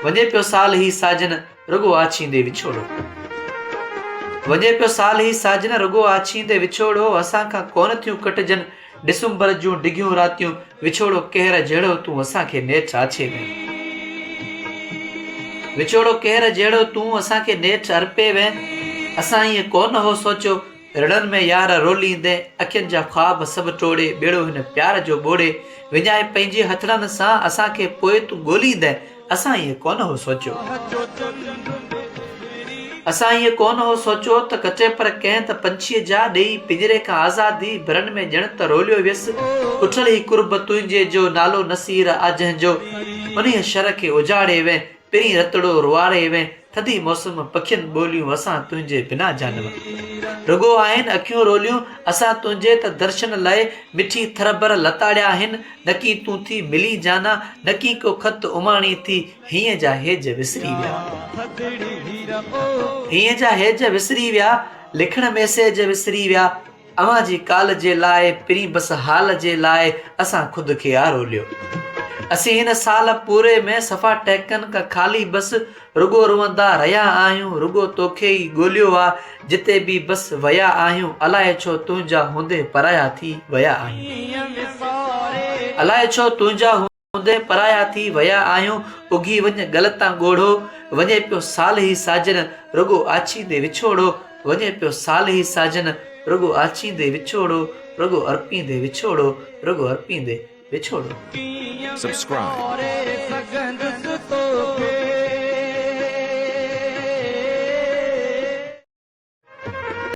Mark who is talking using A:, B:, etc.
A: वञे पियो साल ही साजन रुगो आछींदे विछोड़ो। वञे पियो साल ही साजन रुगो आछींदे विछोड़ो। असां खां कोन थियूं कटजन डिसंबर जूं डिघियूं रातियूं। विछोड़ो कहर जहिड़ो तूं असांखे नेठ आछे में। विछोड़ो कहर जहिड़ो तूं असांखे नेठ अर्पे में। असां ईअं कोन हो सोचियो रड़नि में यार रोलींदे अखियुनि जा ख्वाब सभु टोड़े। ॿेड़ो हिन प्यार जो ॿोड़े विञाए पंहिंजे हथड़नि सां असांखे पोइ तूं ॻोल्हींदे। असां ईअं कोन हो सोचियो। असां ईअं कोन हो सोचियो त कचे पर कंहिं त पंछीअ जा ॾेई पिंजरे खां आज़ादी भरनि में ॼण त रोलियो वियसि। उठल ई कुर्ब तुंहिंजे जो नालो नसीर आ जंहिंजो। उन्हीअ शर खे उजाड़े वे पहिरीं रतड़ो रुआरे वे। थधी मौसम पखियुनि ॿोलियूं असां तुंहिंजे बिना जानवर। रुगो आहिनि अखियूं रोलियूं असां तुंहिंजे त दर्शन लाइ मिठी थरबर लताड़िया आहिनि। न की तूं थी मिली जाना न की को खत उमाणी थी। हीअं जा हेज विसरी विया। हीअं जा हेज विसरी विया। लिखण मैसेज विसरी विया। अवां जी काल जे लाइ पहिरीं बस हाल जे लाइ असां ख़ुदि खे आरोलियो। असीं हिन साल पूरे में सफ़ा टहकनि खां ख़ाली बस रुगो रुअंदा रहिया आहियूं। रुगो तोखे ई ॻोल्हियो आहे जिते बि बस विया आहियूं। अलाए छो तुंहिंजा हूंदे पराया थी विया आहियूं। अलाए छो तुंहिंजा हूंदे पराया थी विया आहियूं। उगी वञ गलतां ॻोढ़ो वञे पियो साल ही साजन रुगो आछींदे विछोड़ो। वञे पियो साल ही साजन रुगो आछींदे विछोड़ो। रुगो अर्पींदे विछोड़ो। रुगो अर्पींदे विछोड़ो।
B: Subscribe.